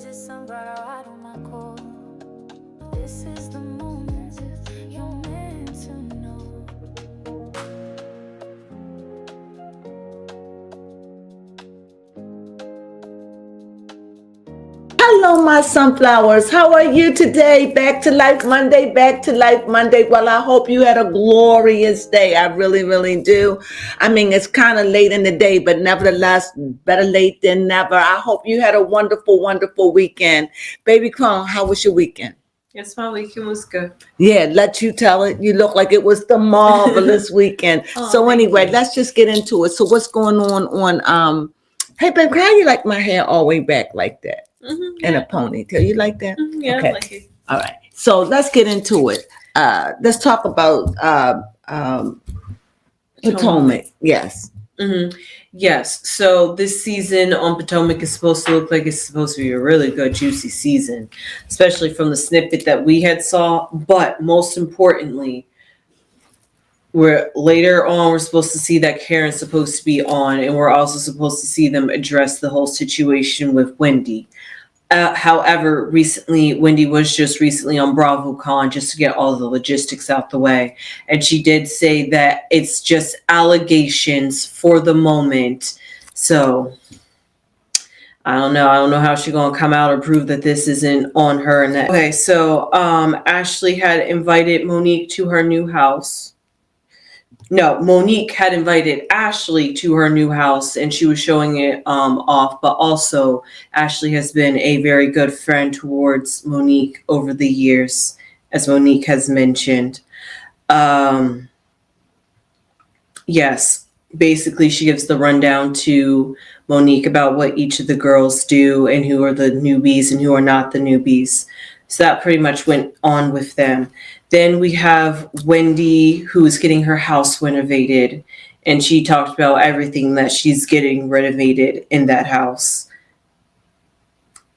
visit some brother out on my call. This is the moment you're meant to know. Hello, my sunflowers. How are you today? Back to Life Monday, back to Life Monday. Well, I hope you had a glorious day. I really, really do. I mean, it's kind of late in the day, but nevertheless, better late than never. I hope you had a wonderful, wonderful weekend. Baby Crone, how was your weekend? Yes, my weekend was good. Yeah, let you tell it. You look like it was the marvelous weekend. So anyway, let's just get into it. So what's going on, hey, babe, how you like my hair all the way back like that? And a ponytail. You like that? Yeah, okay. I like it. All right. So let's get into it. Let's talk about Potomac. Yes. Yes. So this season on Potomac is supposed to look like it's supposed to be a really good, juicy season, especially from the snippet that we had saw. But most importantly, we're supposed to see that Karen's supposed to be on, and we're also supposed to see them address the whole situation with Wendy. However, Wendy was just recently on BravoCon just to get all the logistics out the way. And she did say that it's just allegations for the moment. So I don't know. I don't know how she's going to come out or prove that this isn't on her. And that. Okay, so Ashley had invited Monique to her new house. No, Monique had invited Ashley to her new house and she was showing it off. But also, Ashley has been a very good friend towards Monique over the years, as Monique has mentioned. Yes, basically, she gives the rundown to Monique about what each of the girls do and who are the newbies and who are not the newbies. So that pretty much went on with them. Then we have Wendy, who is getting her house renovated, and she talked about everything that she's getting renovated in that house.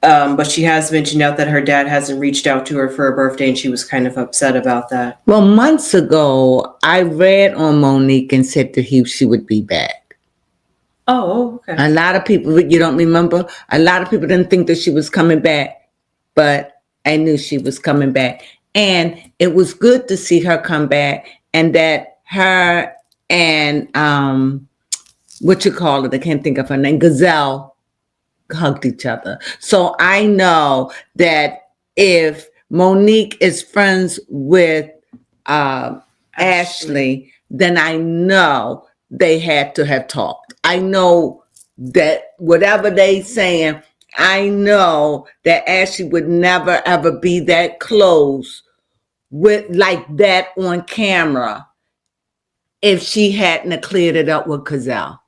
But she has mentioned out that her dad hasn't reached out to her for her birthday, and she was kind of upset about that. Well, months ago, I read on Monique and said that she would be back. Oh, okay. A lot of people, you don't remember? A lot of people didn't think that she was coming back, but I knew she was coming back. And it was good to see her come back, and that her and what you call it, I can't think of her name, Gazelle, hugged each other. So I know that if Monique is friends with Ashley, then I know they had to have talked. I know that whatever they saying, I know that Ashley would never ever be that close with like that on camera if she hadn't cleared it up with Gazelle.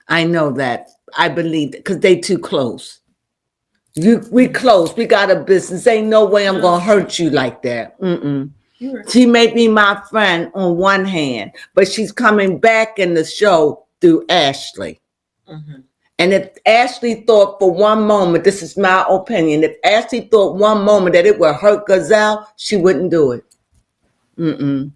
I know that. I believe it because they too close. We close. We got a business. Ain't no way I'm gonna hurt you like that. She may be my friend on one hand, but she's coming back in the show through Ashley. And if Ashley thought for one moment, this is my opinion, if Ashley thought one moment that it would hurt Gazelle, she wouldn't do it. And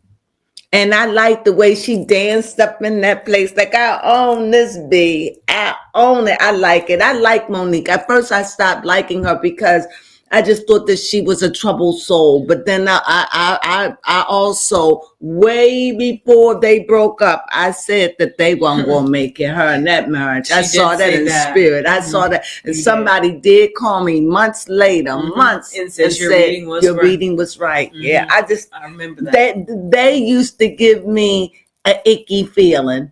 I like the way she danced up in that place. Like, I own this bee. I own it. I like it. I like Monique. At first, I stopped liking her because I just thought that she was a troubled soul. But then I also, way before they broke up, I said that they weren't going to make it, her and that marriage. I saw that in spirit. I saw that. And somebody did call me months later, and said your reading was right. Yeah, I remember that. They used to give me an icky feeling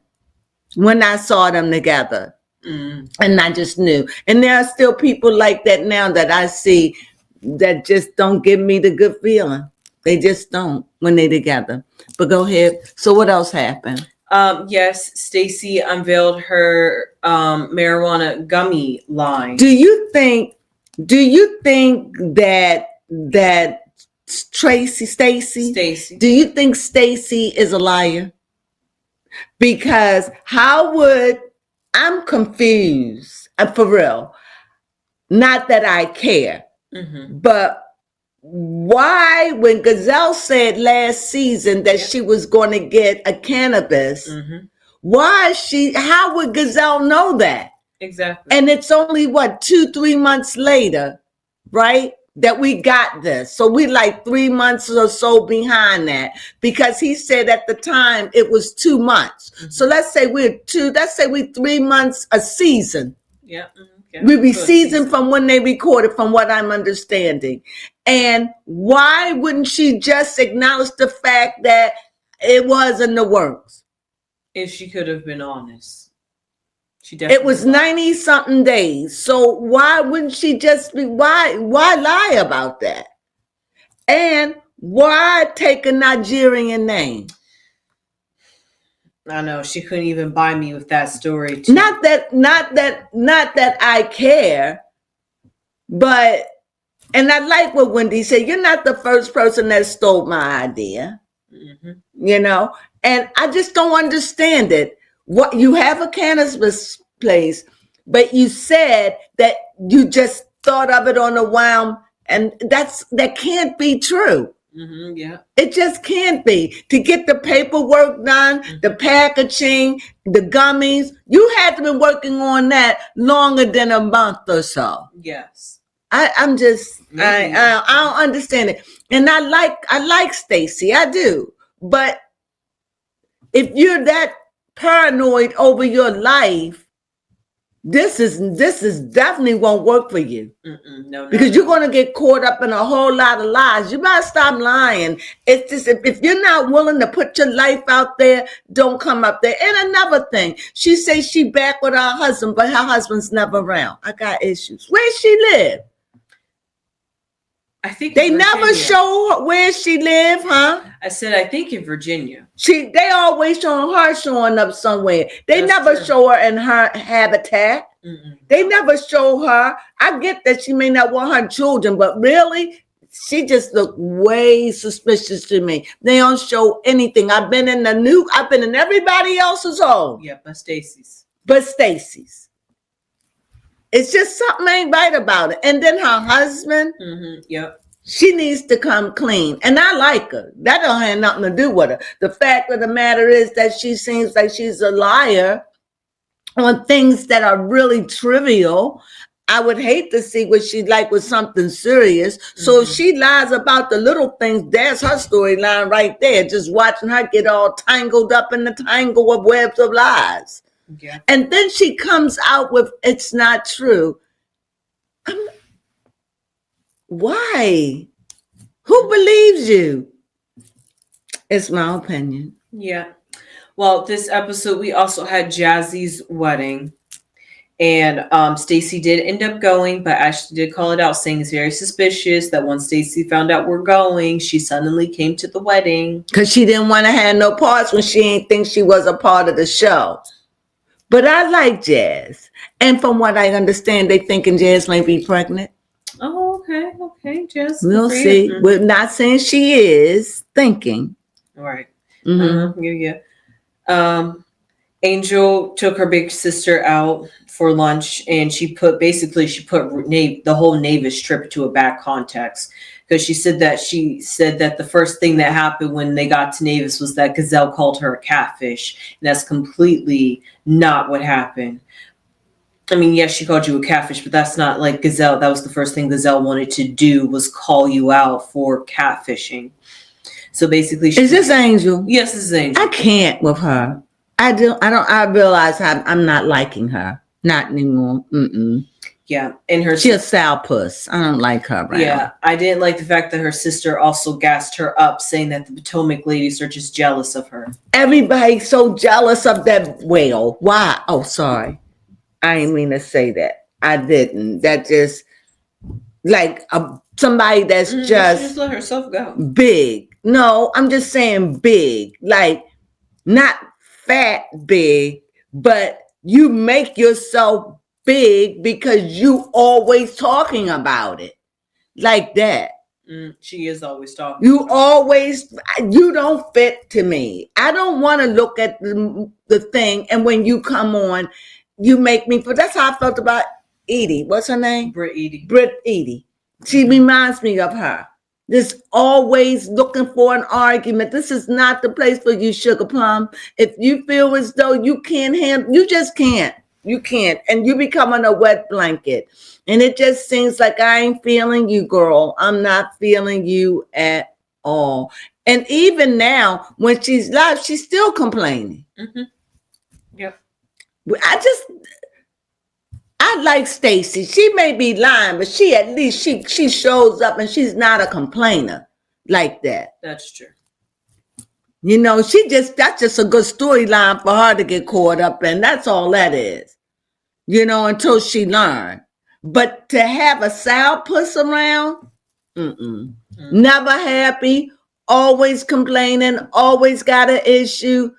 when I saw them together. And I just knew. And there are still people like that now that I see that just don't give me the good feeling. They just don't when they're together. But go ahead. So what else happened? Yes, Stacey unveiled her marijuana gummy line. Do you think that Stacey, do you think Stacey is a liar? Because I'm confused, for real. Not that I care, but why, when Gazelle said last season that she was going to get a cannabis, how would Gazelle know that? Exactly. And it's only 2-3 months later right? That we got this. So we like 3 months or so behind that because he said at the time it was 2 months. So let's say we 3 months a season. Yeah. Yeah. We be seasoned from when they recorded, from what I'm understanding. And why wouldn't she just acknowledge the fact that it was in the works? If she could have been honest. She definitely It was 90 something days. So why wouldn't she just be, why lie about that? And why take a Nigerian name? I know she couldn't even buy me with that story too. Not that I care, but, and I like what Wendy said, you're not the first person that stole my idea, you know, and I just don't understand it. What, you have a cannabis place, but you said that you just thought of it on a whim, and that can't be true. Yeah. It just can't be. To get the paperwork done, the packaging, the gummies, you had to be working on that longer than a month or so. Yes. I don't understand it. And I like Stacy, I do. But if you're that paranoid over your life, this is definitely won't work for you. No, because you're going to get caught up in a whole lot of lies. You better stop lying. It's just, if you're not willing to put your life out there, don't come up there. And another thing, she says she back with her husband, but her husband's never around. I got issues. Where she live? I think they never show where she live, huh? I said I think in Virginia. They always showing her showing up somewhere. They never show her in her habitat. They never show her. I get that she may not want her children, but really, she just looked way suspicious to me. They don't show anything. I've been in everybody else's home. Yeah, but Stacy's. It's just something ain't right about it. And then her husband, Yep. She needs to come clean. And I like her. That don't have nothing to do with her. The fact of the matter is that she seems like she's a liar on things that are really trivial. I would hate to see what she'd like with something serious. So if she lies about the little things, there's her storyline right there. Just watching her get all tangled up in the tangle of webs of lies. Yeah. And then she comes out with, it's not true. Why? Who believes you? It's my opinion. Yeah. Well, this episode, we also had Jassi's wedding. And Stacy did end up going, but Ashley did call it out, saying it's very suspicious that once Stacy found out we're going, she suddenly came to the wedding. Because she didn't want to have no parts when she didn't think she was a part of the show. But I like Jazz. And from what I understand, they thinking Jazz might be pregnant. Oh, okay, Jazz. We'll see. We're not saying she is, thinking. All right. Yeah. Angel took her big sister out for lunch, and she put the whole Navis trip to a bad context, because she said that the first thing that happened when they got to Navis was that Gazelle called her a catfish, and that's completely not what happened. I mean, yes, she called you a catfish, but that's not like Gazelle. That was the first thing Gazelle wanted to do, was call you out for catfishing. So basically, is this Angel? Yes, this is Angel. I can't with her. I realize I'm not liking her. Not anymore. Yeah. And she's a sourpuss. I don't like her right now. I didn't like the fact that her sister also gassed her up, saying that the Potomac ladies are just jealous of her. Everybody's so jealous of that whale. Why? Oh, sorry. I didn't mean to say that. I didn't. That just like somebody that's just let herself go. Big. No, I'm just saying big. Like not fat big, but you make yourself big because you always talking about it like that. She is always talking. You don't fit to me. I don't want to look at the thing, and when you come on, you make me. But that's how I felt about Edie. What's her name? Britt Edie. She reminds me of her. Just always looking for an argument. This is not the place for you, Sugar Plum. If you feel as though you can't handle, you just can't. You can't. And you becoming a wet blanket. And it just seems like I ain't feeling you, girl. I'm not feeling you at all. And even now, when she's live, she's still complaining. Mm-hmm. Yep. I like Stacy. She may be lying, but she at least she shows up and she's not a complainer like that. That's true. You know, that's just a good storyline for her to get caught up in. That's all that is. You know, until she learned. But to have a sourpuss around, never happy, always complaining, always got an issue.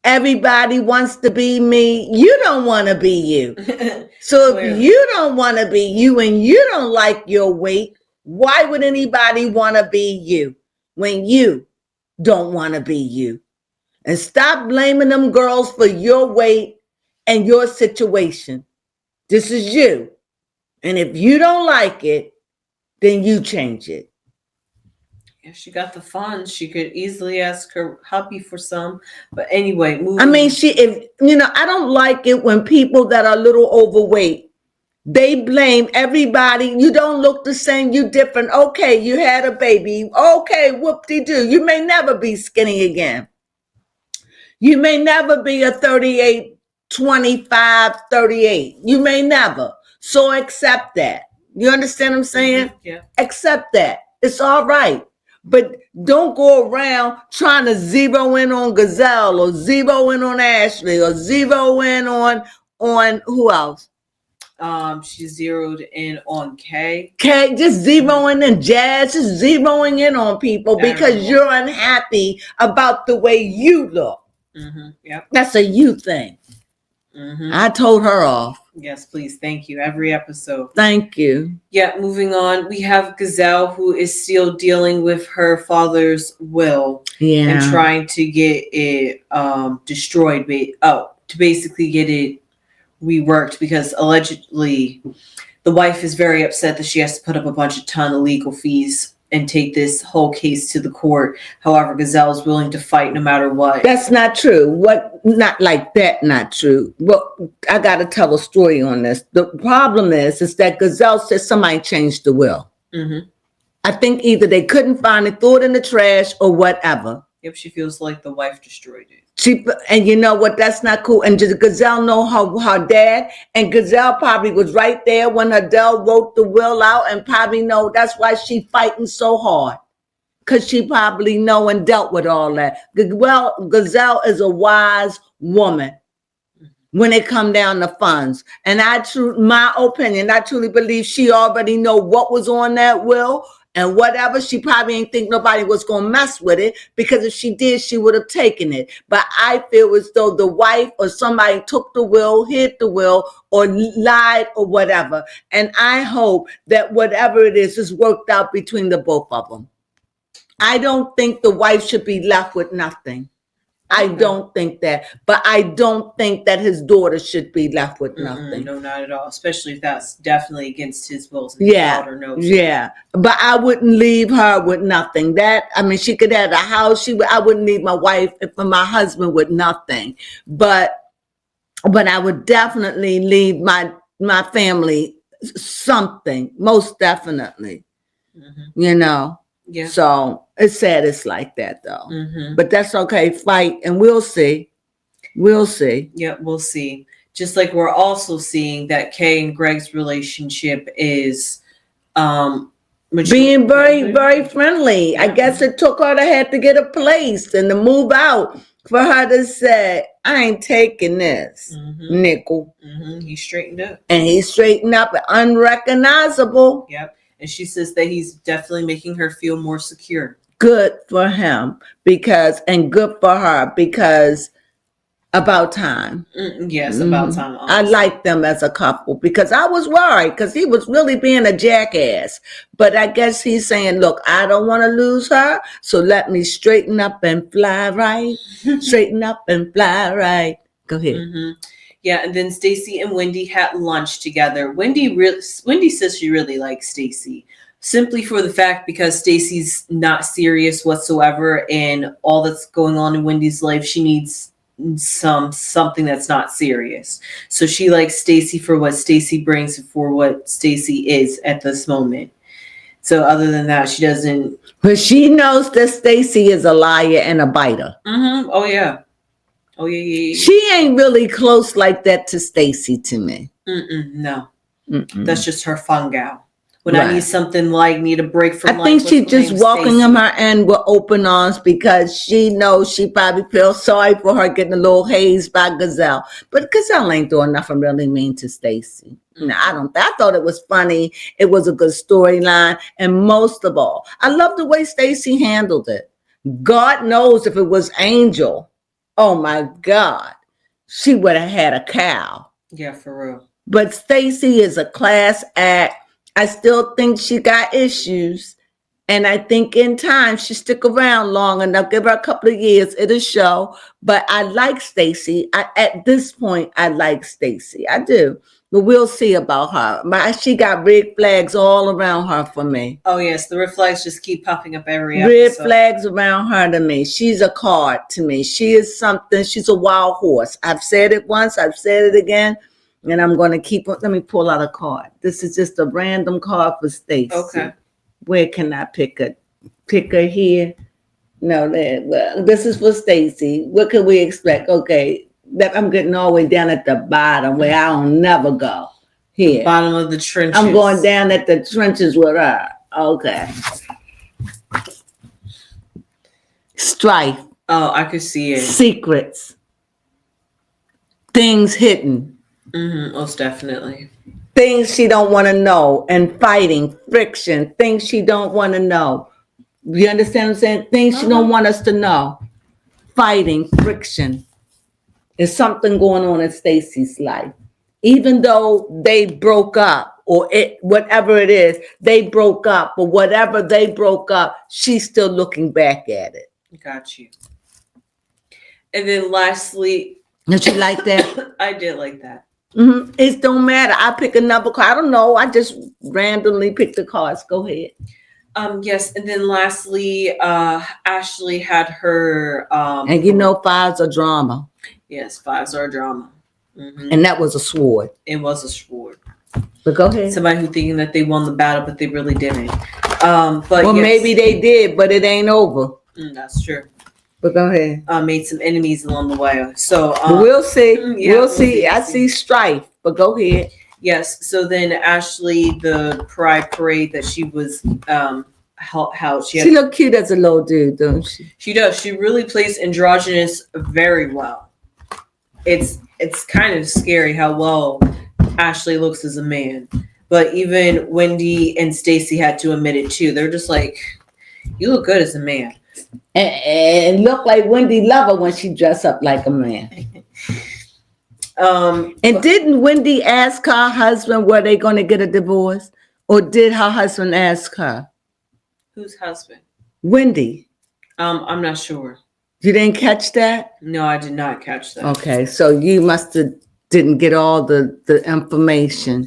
Everybody wants to be me. You don't want to be you. So if you don't want to be you and you don't like your weight, why would anybody want to be you when you don't want to be you? And stop blaming them girls for your weight and your situation. This is you. And if you don't like it, then you change it. If she got the funds, she could easily ask her hubby for some. But anyway, I mean, I don't like it when people that are a little overweight, they blame everybody. You don't look the same. You different. Okay, you had a baby. Okay, whoop-de-doo. You may never be skinny again. You may never be a 38, 25, 38. You may never. So accept that. You understand what I'm saying? Yeah. Accept that. It's all right. But don't go around trying to zero in on Gazelle or zero in on Ashley or zero in on who else? She zeroed in on Kay. Kay, just zeroing in. Jazz, just zeroing in on people because you're unhappy about the way you look. Yep. That's a you thing. I told her off. Yes, please. Thank you. Every episode. Thank you. Yeah, moving on. We have Gazelle, who is still dealing with her father's will and trying to get it destroyed. To basically get it reworked, because allegedly the wife is very upset that she has to put up a ton of legal fees and take this whole case to the court. However, Gazelle is willing to fight no matter what. That's not true. Not like that, not true. Well, I got to tell a story on this. The problem is that Gazelle says somebody changed the will. I think either they couldn't find it, threw it in the trash, or whatever. Yep, she feels like the wife destroyed it. And you know what? That's not cool. And just Gazelle know her dad, and Gazelle probably was right there when Adele wrote the will out, and probably know that's why she fighting so hard, because she probably know and dealt with all that. Well, Gazelle is a wise woman when it come down to funds, and my opinion, I truly believe she already know what was on that will. And whatever, she probably didn't think nobody was going to mess with it, because if she did, she would have taken it. But I feel as though the wife or somebody took the will, hid the will, or lied or whatever. And I hope that whatever it is worked out between the both of them. I don't think the wife should be left with nothing. I don't think that. But I don't think that his daughter should be left with nothing. No, not at all. Especially if that's definitely against his wills. And his daughter knows. Yeah. But I wouldn't leave her with nothing. She could have a house. I wouldn't leave my wife and my husband with nothing. But I would definitely leave my family something. Most definitely. You know. Yeah. So it's sad it's like that, though. But that's okay. Fight, and we'll see. We'll see. Yeah, we'll see. Just like we're also seeing that Kay and Greg's relationship is being very, very friendly. Yeah. I guess it took her to get a place and to move out for her to say, I ain't taking this nickel. He straightened up. And he straightened up, unrecognizable. Yep. And she says that he's definitely making her feel more secure. Good for him, and good for her, because about time. Yes, about time. Honestly. I like them as a couple, because I was worried, because he was really being a jackass. But I guess he's saying, look, I don't want to lose her, so let me straighten up and fly right. Straighten up and fly right. Go ahead. Yeah, and then Stacy and Wendy had lunch together. Wendy says she really likes Stacy, simply for the fact because Stacy's not serious whatsoever, and all that's going on in Wendy's life, she needs something that's not serious. So she likes Stacy for what Stacy brings and for what Stacy is at this moment. So other than that, she doesn't. But she knows that Stacy is a liar and a biter. Mm-hmm. Oh yeah. Oh yeah. She ain't really close like that to Stacy to me. No. Mm-mm. That's just her fun gal. When Right. I need something like, need a break from life. I think she's just welcoming her in with open arms because she knows she probably feels sorry for her getting a little hazed by Gazelle. But Gazelle ain't doing nothing really mean to Stacy. No, I thought it was funny. It was a good storyline. And most of all, I love the way Stacy handled it. God knows if it was Angel, oh my God, she would have had a cow. Yeah, for real. But Stacy is a class act. I still think she got issues. And I think in time she stick around long enough. Give her a couple of years, it'll show. But I like Stacy. At this point, I like Stacy. I do. But we'll see about her. She got red flags all around her for me. Oh yes, the red flags just keep popping up every red episode. Flags around her to me. She's a card to me. She is something. She's a wild horse. I've said it once. I've said it again. And I'm going to keep, let me pull out a card. This is just a random card for Stacy. Okay. Where can I pick her? Pick her here? No, well, this is for Stacy. What can we expect? Okay. I'm getting all the way down at the bottom where I don't never go. Here. Bottom of the trenches. I'm going down at the trenches with her. Okay. Strife. Oh, I could see it. Secrets. Things hidden. Mm-hmm, most definitely. Things she don't want to know, and fighting, friction, things she don't want to know. You understand what I'm saying? Things she don't want us to know. Fighting, friction. There's something going on in Stacy's life. Even though they broke up, or whatever it is, they broke up, but whatever they broke up, she's still looking back at it. Got you. And then lastly, Did you like that? I did like that. Mm-hmm. It don't matter. I pick another card. I don't know. I just randomly pick the cards. Go ahead. Yes, and then lastly, Ashley had her. And you know, fives are drama. Yes, fives are drama. Mm-hmm. And that was a sword. It was a sword. But go ahead. Somebody who thinking that they won the battle, but they really didn't. But well, yes, maybe they did, but it ain't over. That's true. But go ahead. Made some enemies along the way. So we'll see. Yeah, we'll see. I see strife. But go ahead. Yes. So then Ashley, the pride parade that she was, how she look cute as a little dude, don't she? She does. She really plays androgynous very well. It's kind of scary how well Ashley looks as a man. But even Wendy and Stacy had to admit it too. They're just like, you look good as a man. And look like Wendy love her when she dress up like a man. And didn't Wendy ask her husband were they going to get a divorce? Or did her husband ask her? Whose husband? Wendy. I'm not sure. You didn't catch that? No, I did not catch that. Okay, so you must have didn't get all the information.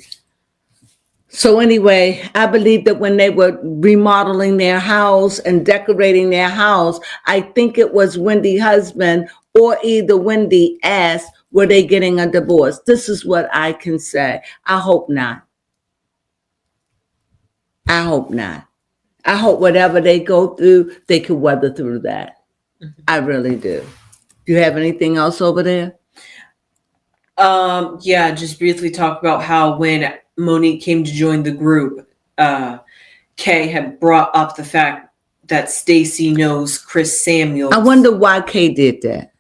So anyway, I believe that when they were remodeling their house and decorating their house, I think it was Wendy's husband or either Wendy asked, were they getting a divorce? This is what I can say. I hope not. I hope not. I hope whatever they go through, they can weather through that. Mm-hmm. I really do. Do you have anything else over there? Yeah, just briefly talk about how when Monique came to join the group, Kay had brought up the fact that Stacy knows Chris Samuels. I wonder why Kay did that.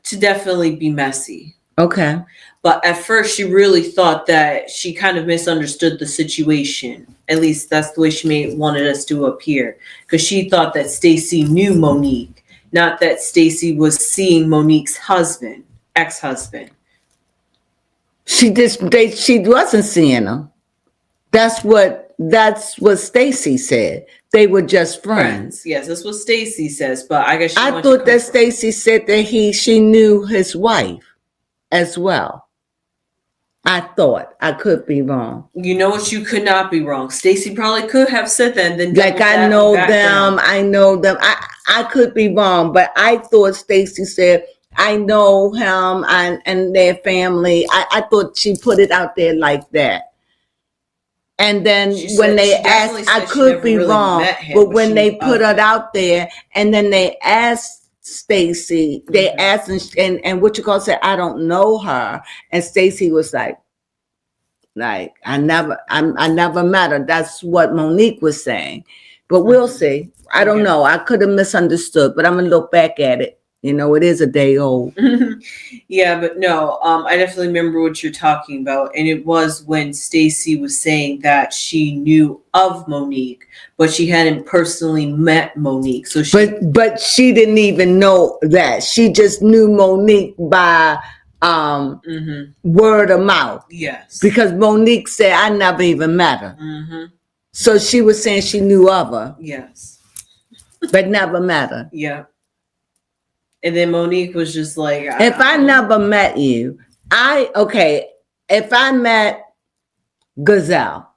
To definitely be messy. Okay. But at first she really thought that she kind of misunderstood the situation. At least that's the way she wanted us to appear. Because she thought that Stacy knew Monique, not that Stacy was seeing Monique's husband, ex-husband. She wasn't seeing him. That's what Stacy said. They were just friends. Yes, that's what Stacy says. But I guess I thought that Stacy said that she knew his wife as well. I thought. I could be wrong. You know what? You could not be wrong. Stacy probably could have said that. And then like I know them. I know them. I could be wrong, but I thought Stacy said I know him and their family. I thought she put it out there like that. And then She when said- they she definitely asked, I said she could never be really wrong, met him, but but when she they knew put of it him. out there, and then they asked Stacy, they Mhm. asked, and what you call said, I don't know her, and Stacy was like I never met her. That's what Monique was saying, but we'll Mhm. see. I don't Okay. know. I could have misunderstood, but I'm gonna look back at it. You know, it is a day old. Yeah, but no, I definitely remember what you're talking about, and it was when Stacy was saying that she knew of Monique, but she hadn't personally met Monique. So she, But she didn't even know that. She just knew Monique by Mhm. word of mouth, Yes, because Monique said I never even met her. Mhm. So she was saying she knew of her, Yes, but never met her. yeah. And then Monique was just like, If I never met you, if I met Gazelle,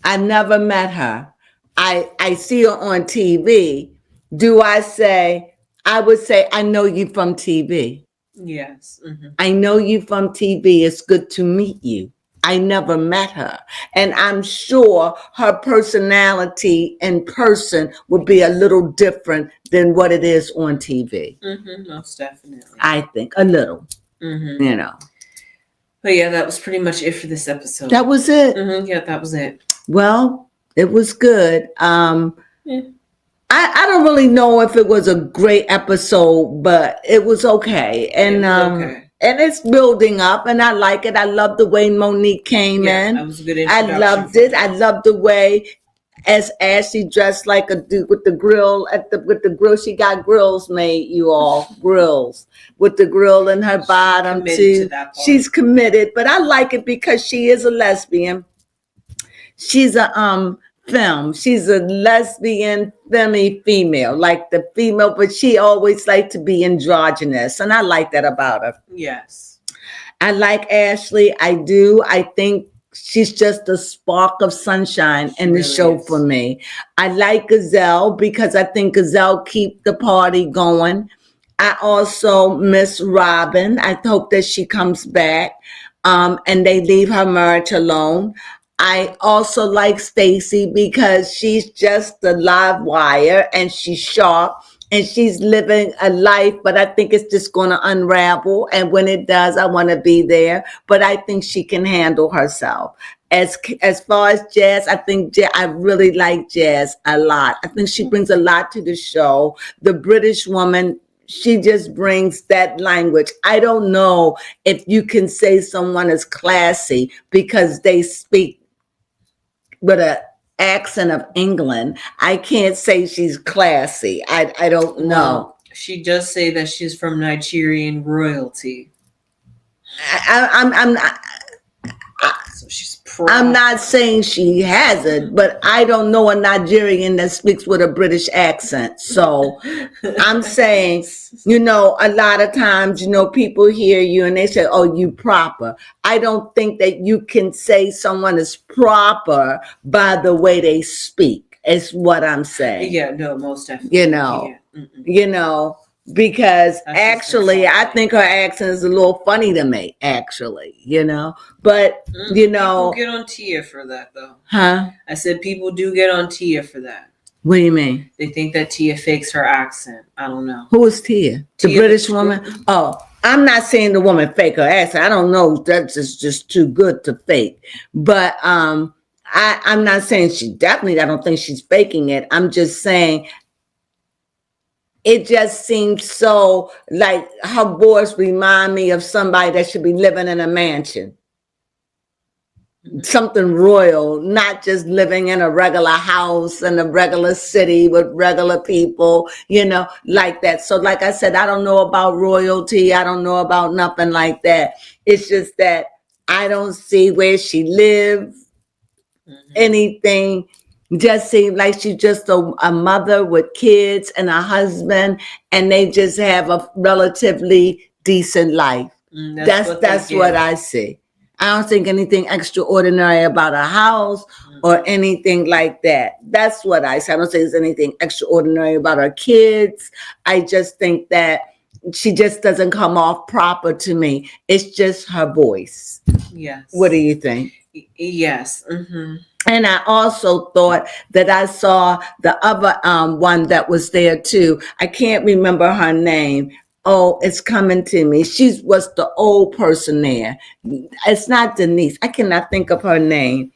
I never met her. I see her on TV. Do I say, I would say, I know you from TV. yes, I know you from TV. It's good to meet you. I never met her. And I'm sure her personality in person would be a little different than what it is on TV. most definitely. I think a little, you know. But yeah, that was pretty much it for this episode. That was it. Yeah, that was it. Well, it was good. Yeah. I don't really know if it was a great episode, but it was okay. And It was okay. And it's building up, and I like it. I love the way Monique came in. That was a good I introduction. loved it. I loved the way as Ashley dressed like a dude with the grill with the grill. She got grills made, you all grills with the grill in her bottom committed too. to that part. She's committed, but I like it because she is a lesbian. She's a femme. She's a lesbian female, like the female, but she always liked to be androgynous, and I like that about her. Yes. I like Ashley. I do. I think she's just a spark of sunshine in the really show is. for me. I like Gazelle because I think Gazelle keep the party going. I also miss Robin. I hope that she comes back and they leave her marriage alone. I also like Stacy because she's just a live wire and she's sharp and she's living a life, but I think it's just going to unravel. And when it does, I want to be there, but I think she can handle herself. As far as Jazz, I think I really like Jazz a lot. I think she brings a lot to the show. The British woman, she just brings that language. I don't know if you can say someone is classy because they speak with an accent of England. I can't say she's classy. I don't know. Well, she does say that she's from Nigerian royalty. I'm So she's proud. I'm not saying she hasn't, but I don't know a Nigerian that speaks with a British accent. So I'm saying, a lot of times, people hear you and they say, oh, you proper. I don't think that you can say someone is proper by the way they speak. Is what I'm saying. Yeah, no, most definitely. Because That's actually, I think her accent is a little funny to me, actually, but, People get on Tia for that, though. Huh? I said people do get on Tia for that. What do you mean? They think that Tia fakes her accent. I don't know. Who is Tia? The British woman? Oh, I'm not saying the woman fake her accent. I don't know. That's just too good to fake. But I'm not saying I don't think she's faking it. I'm just saying it just seems so like her voice remind me of somebody that should be living in a mansion. Something royal, not just living in a regular house in a regular city with regular people, like that. So like I said, I don't know about royalty. I don't know about nothing like that. It's just that I don't see where she lives, anything. Just seems like she's just a mother with kids and a husband, and they just have a relatively decent life. That's what I see. I don't think anything extraordinary about a house or anything like that. That's what I say. I don't say there's anything extraordinary about her kids. I just think that she just doesn't come off proper to me. It's just her voice. Yes. What do you think? Yes. Mm-hmm. And I also thought that I saw the other one that was there too. I can't remember her name. Oh, it's coming to me. She was the old person there. It's not Denise. I cannot think of her name,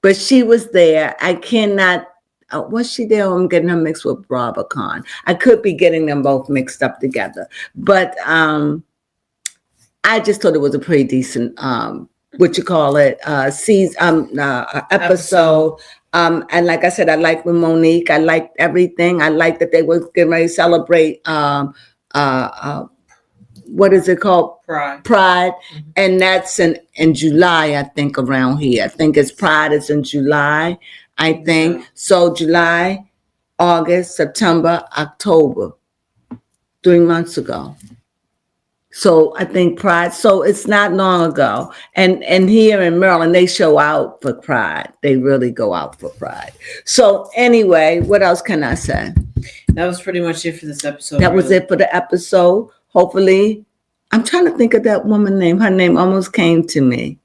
but she was there. I cannot. Was she there? I'm getting her mixed with Robert Khan. I could be getting them both mixed up together, but I just thought it was a pretty decent episode. And like I said, I like with Monique. I liked everything. I liked that they were getting ready to celebrate what is it called? Pride. Mm-hmm. And that's in July, I think, around here. I think it's Pride is in July, I think. Yeah. So July, August, September, October, 3 months ago. So I think Pride, so it's not long ago. And here in Maryland, they show out for Pride. They really go out for Pride. So anyway, what else can I say? That was pretty much it for this episode. That was it for the episode. Hopefully, I'm trying to think of that woman's name. Her name almost came to me.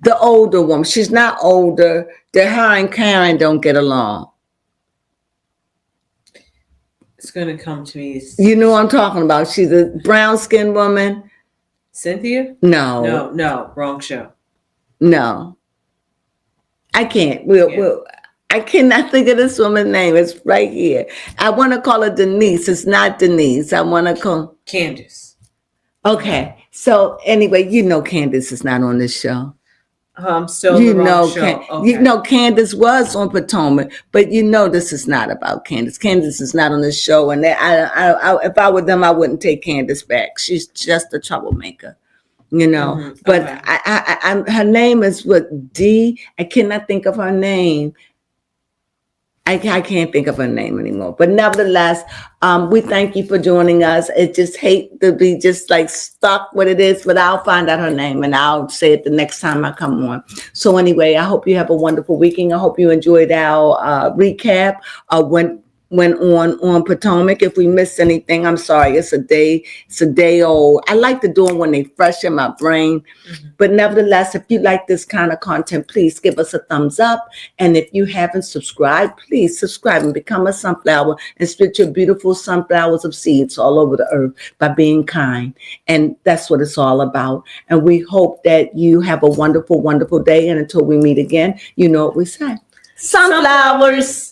The older woman. She's not older. Her and Karen don't get along. It's going to come to me. You know what I'm talking about. She's a brown-skinned woman. Cynthia? No, wrong show. No. I can't. I cannot think of this woman's name. It's right here. I want to call her Denise. It's not Denise. I want to call Candace. Okay. So anyway, you know Candace is not on this show. I'm still on the wrong show. Okay. You know Candace was on Potomac, but you know this is not about Candace. Candace is not on this show, and if I were them, I wouldn't take Candace back. She's just a troublemaker, you know. Mm-hmm. But okay. Her name is what D. I cannot think of her name. I can't think of her name anymore. But nevertheless, we thank you for joining us. It just hate to be just like stuck what it is, but I'll find out her name and I'll say it the next time I come on. So anyway, I hope you have a wonderful weekend. I hope you enjoyed our recap of when went on Potomac. If we missed anything, I'm sorry. It's a day old. I like to do them when they fresh in my brain. Mm-hmm. But nevertheless, if you like this kind of content, please give us a thumbs up. And if you haven't subscribed, please subscribe and become a sunflower and spread your beautiful sunflowers of seeds all over the earth by being kind. And that's what it's all about. And we hope that you have a wonderful, wonderful day. And until we meet again, you know what we say. Sunflowers.